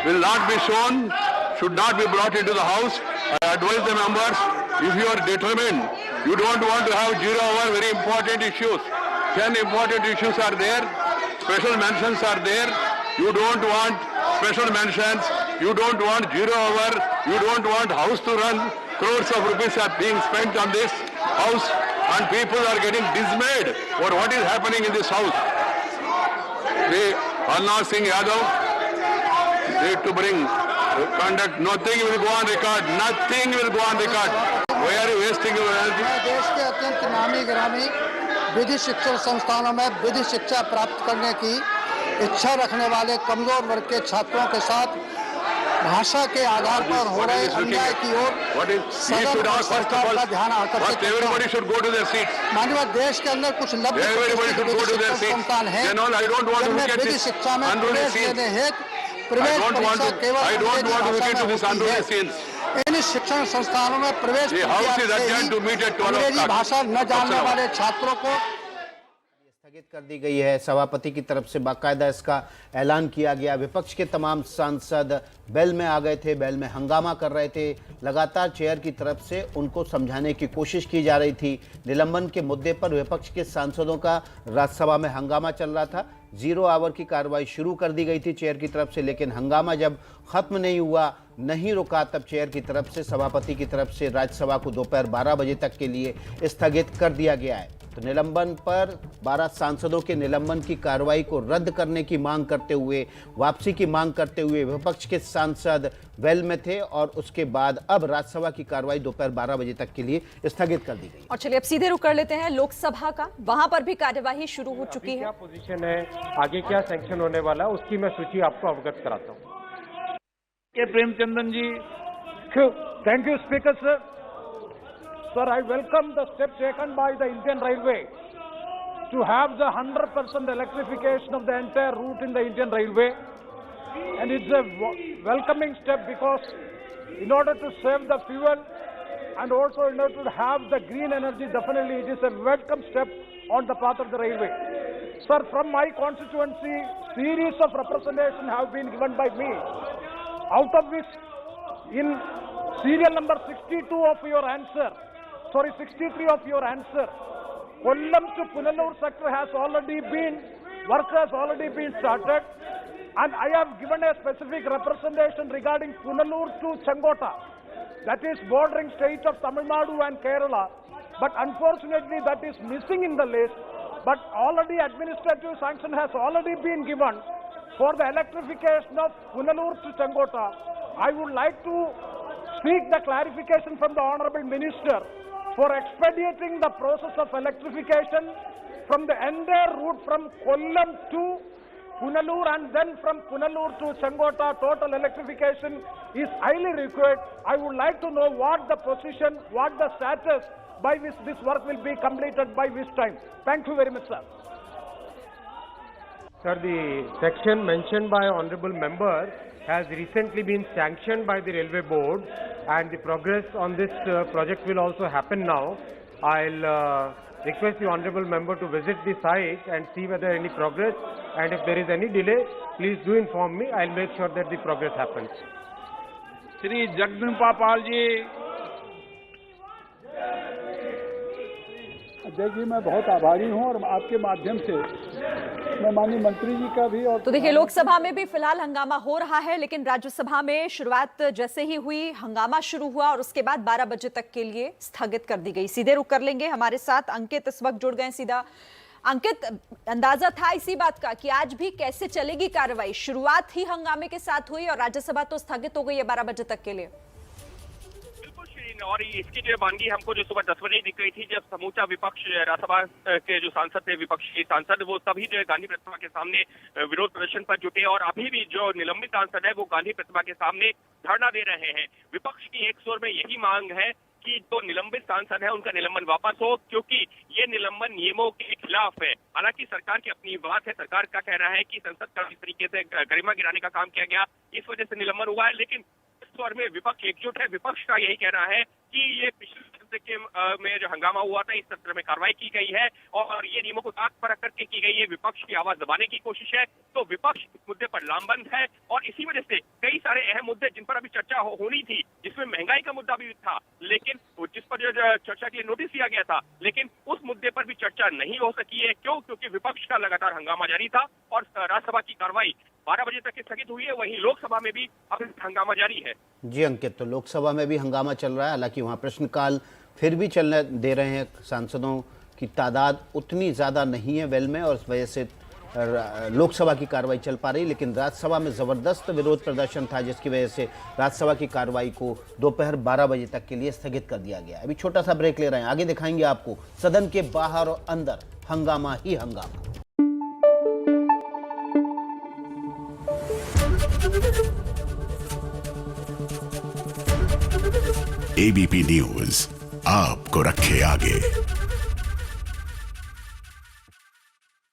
will not be shown, should not be brought into the House. I advise the members, if you are determined, you don't want to have 0 hour, very important issues. 10 important issues are there, special mentions are there. You don't want special mentions, you don't want 0 hour, you don't want House to run. Crores of rupees are being spent on this House and people are getting dismayed for what is happening in this House. Arnav Singh Yadav need to bring conduct. Nothing will go on record. Nothing will go on record. Why are you wasting your energy? देश के अत्यंत नामी गिरामी विधि शिक्षण संस्थानों में विधि शिक्षा प्राप्त करने की इच्छा रखने वाले कमजोर वर्ग के छात्रों के साथ भाषा के आधार पर हो रहे अन्याय की ओर सदन और सरकार का ध्यान आकर्षित करता है। माननीय देश के अंदर कुछ लब्ध संस्थान है जिनमें विधि शिक्षा में प्रवेश लेने हेतु प्रवेश परीक्षा केवल अंग्रेजी भाषा में होती है। इन शिक्षण संस्थानों में प्रवेश अंग्रेजी भाषा न जानने वाले छात्रों को स्थगित कर दी गई है। सभापति की तरफ से बाकायदा इसका ऐलान किया गया। विपक्ष के तमाम सांसद बेल में आ गए थे, बेल में हंगामा कर रहे थे। लगातार चेयर की तरफ से उनको समझाने की कोशिश की जा रही थी। निलंबन के मुद्दे पर विपक्ष के सांसदों का राज्यसभा में हंगामा चल रहा था। 0 आवर की कार्रवाई शुरू कर दी गई थी चेयर की तरफ से, लेकिन हंगामा जब खत्म नहीं हुआ, नहीं रुका, तब चेयर की तरफ से, सभापति की तरफ से राज्यसभा को दोपहर 12 बजे तक के लिए स्थगित कर दिया गया है। तो निलंबन पर 12 सांसदों के निलंबन की कार्रवाई को रद्द करने की मांग करते हुए, वापसी की मांग करते हुए विपक्ष के सांसद वेल में थे और उसके बाद अब राज्यसभा की कार्रवाई दोपहर 12 बजे तक के लिए स्थगित कर दी गई। और चलिए अब सीधे रुक कर लेते हैं लोकसभा का। वहां पर भी कार्यवाही शुरू हो चुकी है। क्या पोजीशन है, आगे क्या सैंक्शन होने वाला, उसकी मैं सूची आपको अवगत कराता हूँ। K Premachandran ji. Thank you speaker sir. Sir, I welcome the step taken by the Indian Railway to have the 100% electrification of the entire route in the Indian Railway, and it's a welcoming step because in order to save the fuel and also in order to have the green energy, definitely it is a welcome step on the path of the railway. Sir, from my constituency, series of representation have been given by me, out of which in serial number 62 of your answer, 63 of your answer, Kollam to Punalur sector has already been, work has already been started, and I have given a specific representation regarding Punalur to Changota, that is bordering state of Tamil Nadu and Kerala, but unfortunately that is missing in the list, but already administrative sanction has already been given for the electrification of Punalur to Changota. I would like to seek the clarification from the Honorable Minister for expediting the process of electrification from the entire route from Kollam to Punalur and then from Punalur to Changota. Total electrification is highly required. I would like to know what the position, what the status by which this work will be completed by which time. Thank you very much, sir. Sir, the section mentioned by honorable member has recently been sanctioned by the Railway Board, and the progress on this project will also happen now. I'll request the honorable member to visit the site and see whether any progress, and if there is any delay, please do inform me. I'll make sure that the progress happens. Shri Jagdamba Pal ji. अध्यक्ष जी, मैं बहुत आभारी हूं और आपके माध्यम से मैं माननीय मंत्री जी का भी। और तो देखिए, लोकसभा में भी फिलहाल हंगामा हो रहा है, लेकिन राज्यसभा में शुरुआत जैसे ही हुई, हंगामा शुरू हुआ और उसके बाद 12 बजे तक के लिए स्थगित कर दी गई। सीधे रुक कर लेंगे, हमारे साथ अंकित इस वक्त जुड़ गए सीधा। अंकित, अंदाजा था इसी बात का कि आज भी कैसे चलेगी कार्रवाई? शुरुआत ही हंगामे के साथ हुई और राज्यसभा तो स्थगित हो गई है 12 बजे तक के लिए। और इसकी जो वानगी हमको जो सुबह 10 बजे दिख रही थी, जब समूचा विपक्ष, राज्यसभा के जो सांसद थे, विपक्षी सांसद, वो सभी जो है गांधी प्रतिमा के सामने विरोध प्रदर्शन पर जुटे और अभी भी जो निलंबित सांसद है वो गांधी प्रतिमा के सामने धरना दे रहे हैं। विपक्ष की एक स्वर में यही मांग है कि जो निलंबित सांसद है उनका निलंबन वापस हो, क्योंकि ये निलंबन नियमों के खिलाफ है। हालांकि सरकार की अपनी बात है, सरकार का कहना है कि संसद का इस तरीके से गरिमा गिराने का काम किया गया, इस वजह से निलंबन हुआ है। लेकिन स्वर में विपक्ष एकजुट है। विपक्ष का यही कहना है कि ये पिछले सत्र के में जो हंगामा हुआ था, इस सत्र में कार्रवाई की गई है और ये नियमों को ताक पर रख करके की गई है, विपक्ष की आवाज दबाने की कोशिश है। तो विपक्ष इस मुद्दे पर लामबंद है और इसी वजह से कई मुद्दे जिन पर अभी चर्चा होनी थी, जिसमें महंगाई का मुद्दा भी था, लेकिन जिस पर चर्चा के लिए नोटिस दिया गया था, लेकिन उस मुद्दे पर भी चर्चा नहीं हो सकी है। क्यों? क्योंकि विपक्ष का लगातार हंगामा जारी था और राज्यसभा की कार्रवाई 12 बजे तक स्थगित हुई है। वहीं लोकसभा में भी अभी हंगामा जारी है। जी अंकित, तो लोकसभा में भी हंगामा चल रहा है, हालांकि वहां प्रश्नकाल फिर भी चलने दे रहे हैं। सांसदों की तादाद उतनी ज़्यादा नहीं है वेल में और इस वजह से लोकसभा की कार्रवाई चल पा रही, लेकिन राज्यसभा में ज़बरदस्त विरोध प्रदर्शन था, जिसकी वजह से राज्यसभा की कार्रवाई को दोपहर 12 बजे तक के लिए स्थगित कर दिया गया। अभी छोटा सा ब्रेक ले रहे हैं, आगे दिखाएंगे आपको सदन के बाहर और अंदर हंगामा ही हंगामा। एबीपी न्यूज आपको रखे आगे।